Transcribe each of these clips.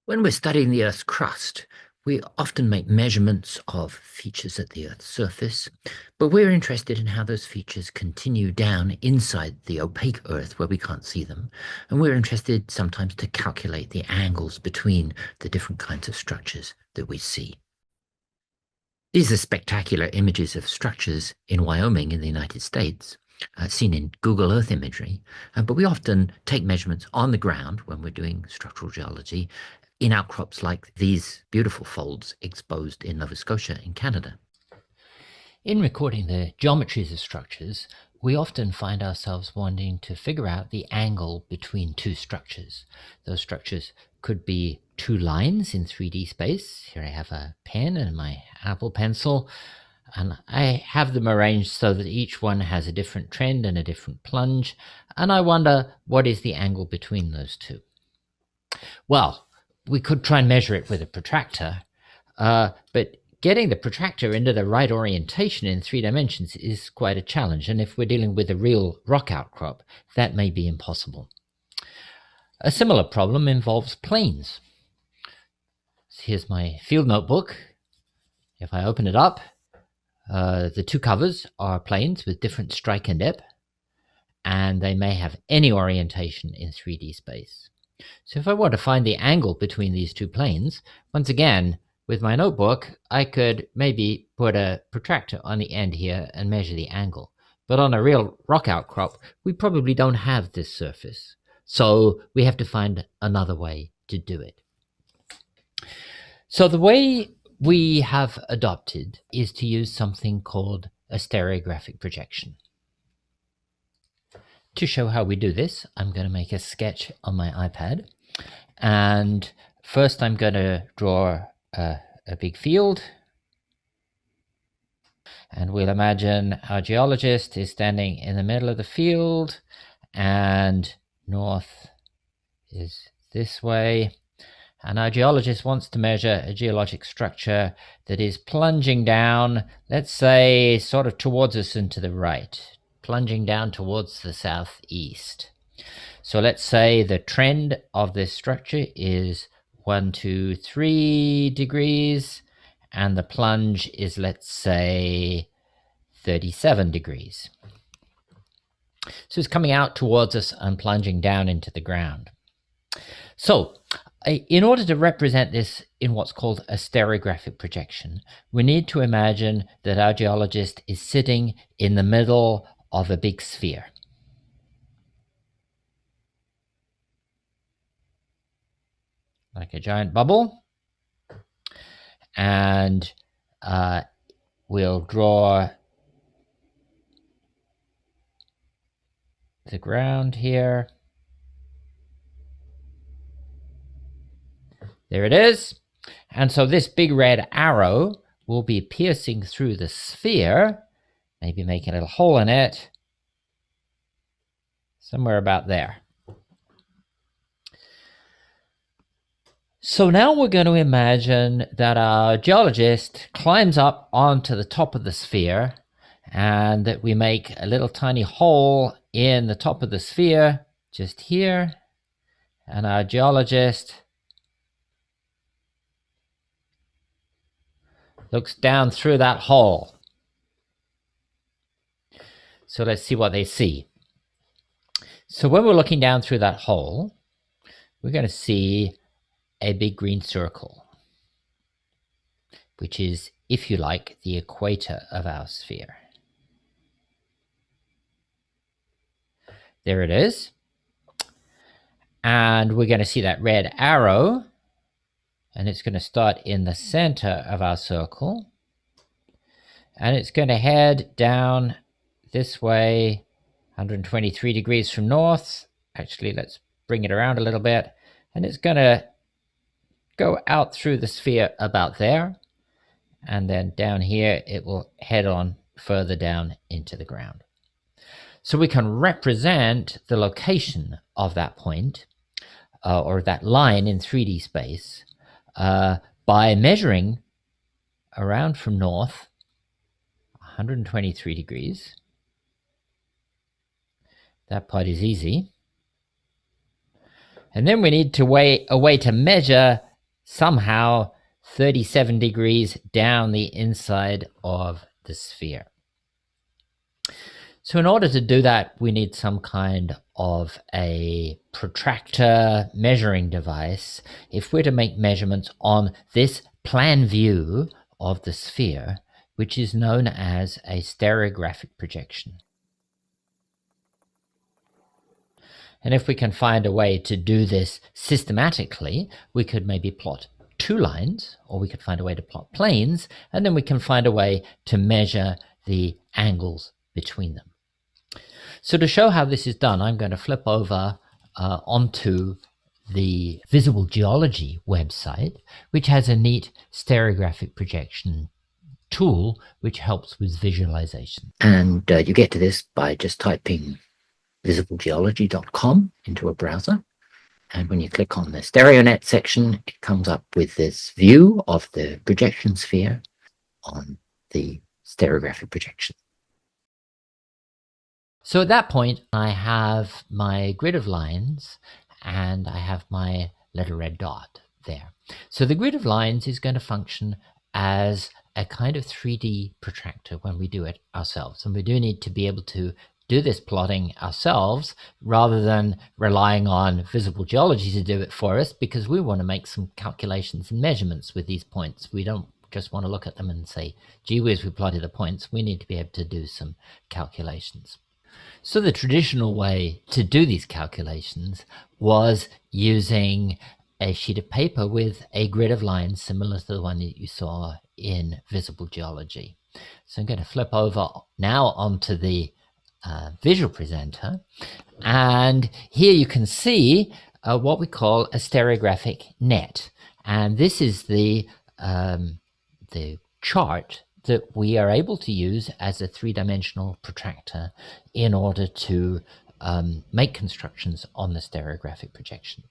When we're studying the Earth's crust, we often make measurements of features at the Earth's surface, but we're interested in how those features continue down inside the opaque Earth where we can't see them. And we're interested sometimes to calculate the angles between the different kinds of structures that we see. These are spectacular images of structures in Wyoming in the United States, seen in Google Earth imagery, but we often take measurements on the ground when we're doing structural geology in outcrops like these beautiful folds exposed in Nova Scotia in Canada. In recording the geometries of structures, we often find ourselves wanting to figure out the angle between two structures. Those structures could be two lines in 3D space. Here I have a pen and my Apple Pencil, and I have them arranged so that each one has a different trend and a different plunge, and I wonder what is the angle between those two. Well, we could try and measure it with a protractor, but getting the protractor into the right orientation in 3 dimensions is quite a challenge, and if we're dealing with a real rock outcrop, that may be impossible. A similar problem involves planes. So here's my field notebook. If I open it up, the two covers are planes with different strike and depth, and they may have any orientation in 3D space. So if I want to find the angle between these two planes, once again, with my notebook, I could maybe put a protractor on the end here and measure the angle. But on a real rock outcrop, we probably don't have this surface. So we have to find another way to do it. So the way we have adopted is to use something called a stereographic projection. To show how we do this, I'm going to make a sketch on my iPad. And first I'm going to draw a big field. And we'll imagine our geologist is standing in the middle of the field, and north is this way. And our geologist wants to measure a geologic structure that is plunging down, let's say, sort of towards us and to the right, plunging down towards the southeast. So let's say the trend of this structure is 1, 2, 3 degrees, and the plunge is, let's say, 37 degrees. So it's coming out towards us and plunging down into the ground. So in order to represent this in what's called a stereographic projection, we need to imagine that our geologist is sitting in the middle of a big sphere. Like a giant bubble. And we'll draw the ground here. There it is. And so this big red arrow will be piercing through the sphere, maybe making a little hole in it, somewhere about there. So now we're going to imagine that our geologist climbs up onto the top of the sphere, and that we make a little tiny hole in the top of the sphere, just here, and our geologist looks down through that hole. So let's see what they see. So when we're looking down through that hole, we're going to see a big green circle, which is, if you like, the equator of our sphere. There it is. And we're going to see that red arrow, and it's going to start in the center of our circle, and it's going to head down this way, 123 degrees from north. Actually, let's bring it around a little bit, and it's going to go out through the sphere about there, and then down here it will head on further down into the ground. So we can represent the location of that point, or that line in 3D space, by measuring around from north 123 degrees. That part is easy. And then we need a way to measure somehow 37 degrees down the inside of the sphere. So in order to do that, we need some kind of a protractor measuring device if we're to make measurements on this plan view of the sphere, which is known as a stereographic projection. And if we can find a way to do this systematically, we could maybe plot two lines, or we could find a way to plot planes, and then we can find a way to measure the angles between them. So to show how this is done, I'm going to flip over onto the Visible Geology website, which has a neat stereographic projection tool which helps with visualization. And you get to this by just typing visiblegeology.com into a browser. And when you click on the StereoNet section, it comes up with this view of the projection sphere on the stereographic projection. So at that point, I have my grid of lines and I have my little red dot there. So the grid of lines is going to function as a kind of 3D protractor when we do it ourselves. And we do need to be able to do this plotting ourselves rather than relying on Visible Geology to do it for us, because we want to make some calculations and measurements with these points. We don't just want to look at them and say, gee whiz, we plotted the points. We need to be able to do some calculations. So the traditional way to do these calculations was using a sheet of paper with a grid of lines similar to the one that you saw in Visible Geology. So I'm going to flip over now onto the visual presenter, and here you can see what we call a stereographic net, and this is the chart that we are able to use as a three-dimensional protractor in order to make constructions on the stereographic projection.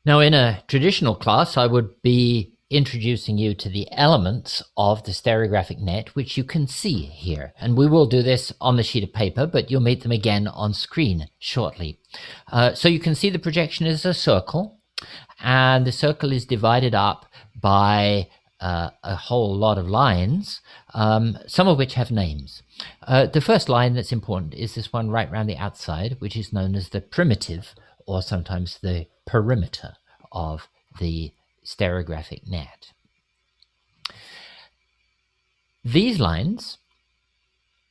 Now, in a traditional class, I would be introducing you to the elements of the stereographic net, which you can see here. And we will do this on the sheet of paper, but you'll meet them again on screen shortly. So you can see the projection is a circle, and the circle is divided up by a whole lot of lines, some of which have names. The first line that's important is this one right around the outside, which is known as the primitive, or sometimes the perimeter of the stereographic net. These lines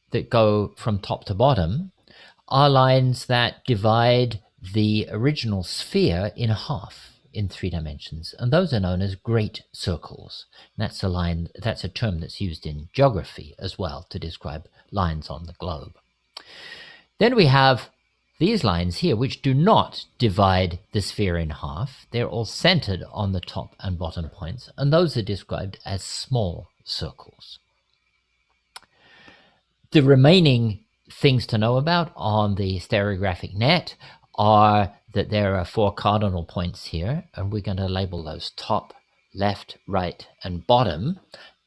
that go from top to bottom are lines that divide the original sphere in half in 3 dimensions, and those are known as great circles. And that's a term that's used in geography as well to describe lines on the globe. Then we have these lines here, which do not divide the sphere in half. They're all centered on the top and bottom points, and those are described as small circles. The remaining things to know about on the stereographic net are that there are 4 cardinal points here, and we're going to label those top, left, right, and bottom.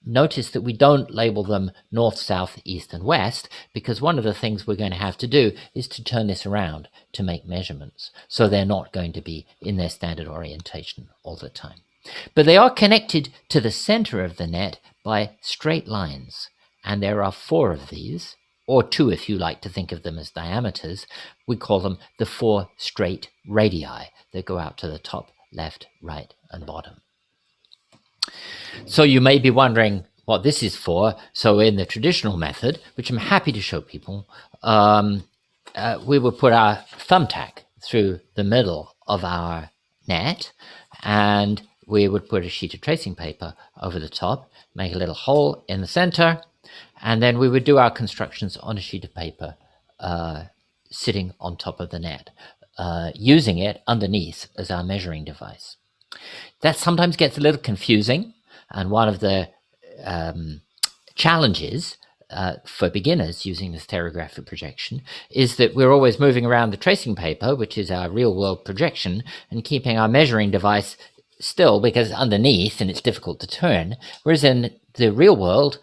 Notice that we don't label them north, south, east, and west, because one of the things we're going to have to do is to turn this around to make measurements. So they're not going to be in their standard orientation all the time. But they are connected to the center of the net by straight lines, and there are 4 of these, or 2 if you like to think of them as diameters. We call them the 4 straight radii that go out to the top, left, right, and bottom. So you may be wondering what this is for. So in the traditional method, which I'm happy to show people, we would put our thumbtack through the middle of our net, and we would put a sheet of tracing paper over the top, make a little hole in the center, and then we would do our constructions on a sheet of paper sitting on top of the net, using it underneath as our measuring device. That sometimes gets a little confusing, and one of the challenges for beginners using the stereographic projection is that we're always moving around the tracing paper, which is our real-world projection, and keeping our measuring device still because it's underneath and it's difficult to turn, whereas in the real world,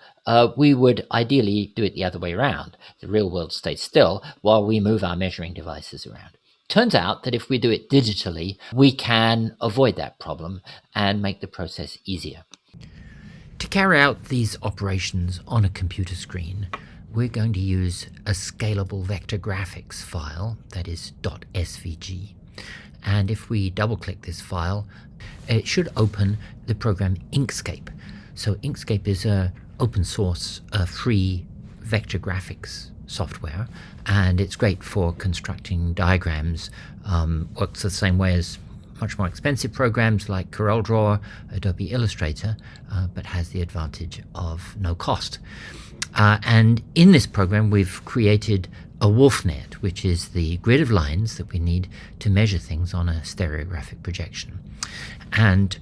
we would ideally do it the other way around. The real world stays still while we move our measuring devices around. Turns out that if we do it digitally, we can avoid that problem and make the process easier. To carry out these operations on a computer screen, we're going to use a scalable vector graphics file that is .svg. And if we double-click this file, it should open the program Inkscape. So Inkscape is an open source, free vector graphics software, and it's great for constructing diagrams. Works the same way as much more expensive programs like CorelDRAW, Adobe Illustrator, but has the advantage of no cost. And in this program, we've created a wolf net, which is the grid of lines that we need to measure things on a stereographic projection. And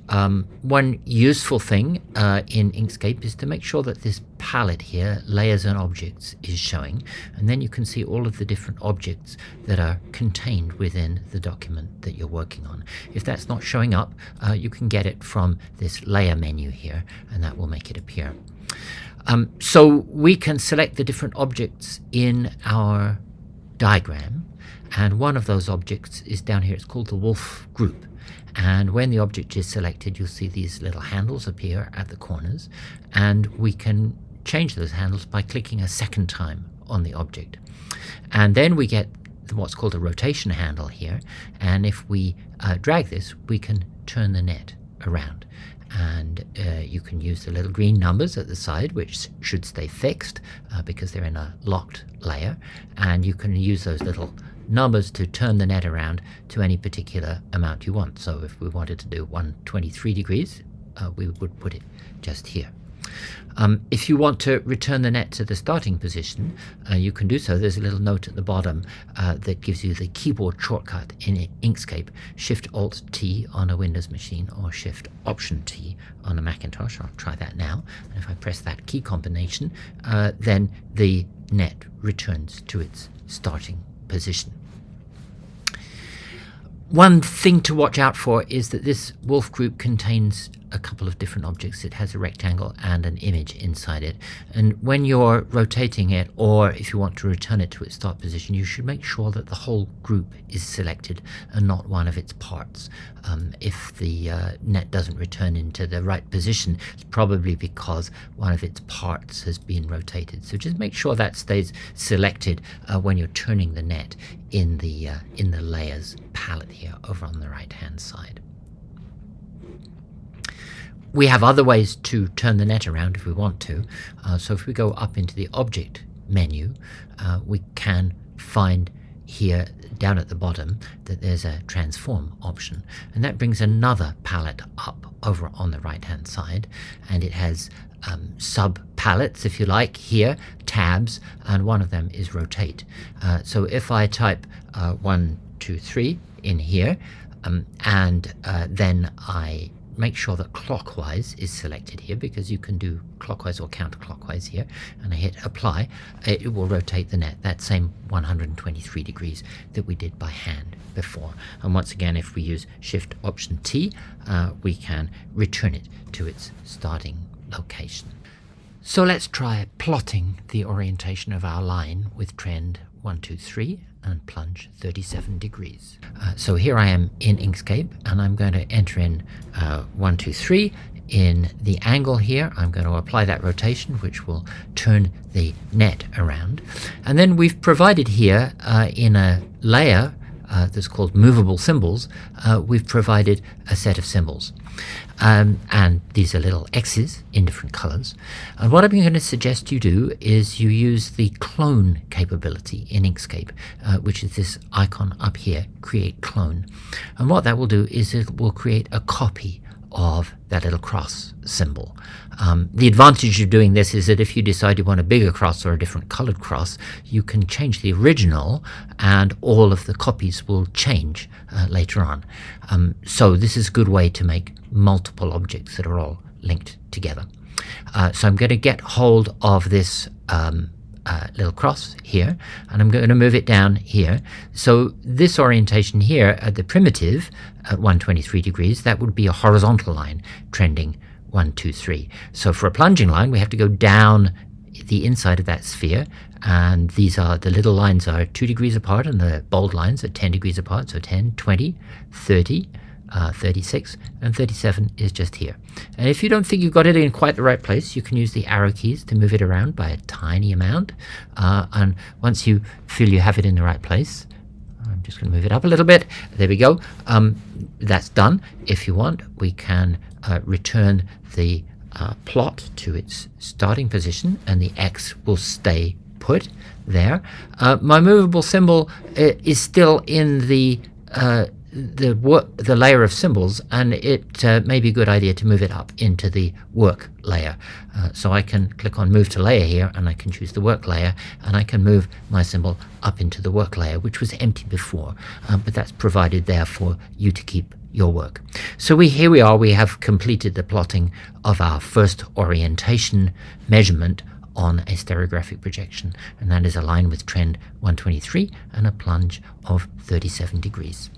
one useful thing in Inkscape is to make sure that this palette here, layers and objects, is showing, and then you can see all of the different objects that are contained within the document that you're working on. If that's not showing up, you can get it from this layer menu here, and that will make it appear. So we can select the different objects in our diagram, and one of those objects is down here. It's called the wolf group. And when the object is selected, you'll see these little handles appear at the corners, and we can change those handles by clicking a second time on the object. And then we get what's called a rotation handle here, and if we drag this, we can turn the net around. And you can use the little green numbers at the side, which should stay fixed because they're in a locked layer, and you can use those little numbers to turn the net around to any particular amount you want. So if we wanted to do 123 degrees, we would put it just here. If you want to return the net to the starting position, you can do so. There's a little note at the bottom that gives you the keyboard shortcut in Inkscape: Shift-Alt-T on a Windows machine or Shift-Option-T on a Macintosh. I'll try that now. And if I press that key combination, then the net returns to its starting position. One thing to watch out for is that this wolf group contains a couple of different objects. It has a rectangle and an image inside it, and when you're rotating it, or if you want to return it to its start position, you should make sure that the whole group is selected and not one of its parts. If the net doesn't return into the right position, it's probably because one of its parts has been rotated. So just make sure that stays selected when you're turning the net in the layers palette here over on the right hand side. We have other ways to turn the net around if we want to. So if we go up into the object menu, we can find here down at the bottom that there's a transform option, and that brings another palette up over on the right hand side, and it has sub palettes, if you like, here, tabs, and one of them is rotate. So if I type 1, 2, 3 in here, and then I make sure that clockwise is selected here, because you can do clockwise or counterclockwise here, and I hit apply, it will rotate the net that same 123 degrees that we did by hand before. And once again, if we use Shift-Option-T, we can return it to its starting location. So let's try plotting the orientation of our line with trend 1, 2, 3 and plunge 37 degrees. So here I am in Inkscape, and I'm going to enter in 1, 2, 3 in the angle here. I'm going to apply that rotation, which will turn the net around. And then we've provided here in a layer that's called movable symbols, we've provided a set of symbols. And these are little X's in different colors. And what I'm going to suggest you do is you use the clone capability in Inkscape, which is this icon up here, create clone. And what that will do is it will create a copy of that little cross symbol. The advantage of doing this is that if you decide you want a bigger cross or a different colored cross, you can change the original and all of the copies will change later on. So this is a good way to make multiple objects that are all linked together. So I'm going to get hold of this little cross here, and I'm going to move it down here. So this orientation here at the primitive at 123 degrees, that would be a horizontal line trending 1, 2, 3. So for a plunging line, we have to go down the inside of that sphere, and these are, the little lines are 2 degrees apart and the bold lines are 10 degrees apart, so 10, 20, 30, 36, and 37 is just here. And if you don't think you've got it in quite the right place, you can use the arrow keys to move it around by a tiny amount, and once you feel you have it in the right place, I'm just going to move it up a little bit. There we go. That's done. If you want, we can return the plot to its starting position, and the X will stay put there. My movable symbol is still in the layer of symbols, and it may be a good idea to move it up into the work layer. So I can click on move to layer here, and I can choose the work layer, and I can move my symbol up into the work layer, which was empty before, but that's provided there for you to keep your work. So here we are, we have completed the plotting of our first orientation measurement on a stereographic projection, and that is a line with trend 123 and a plunge of 37 degrees.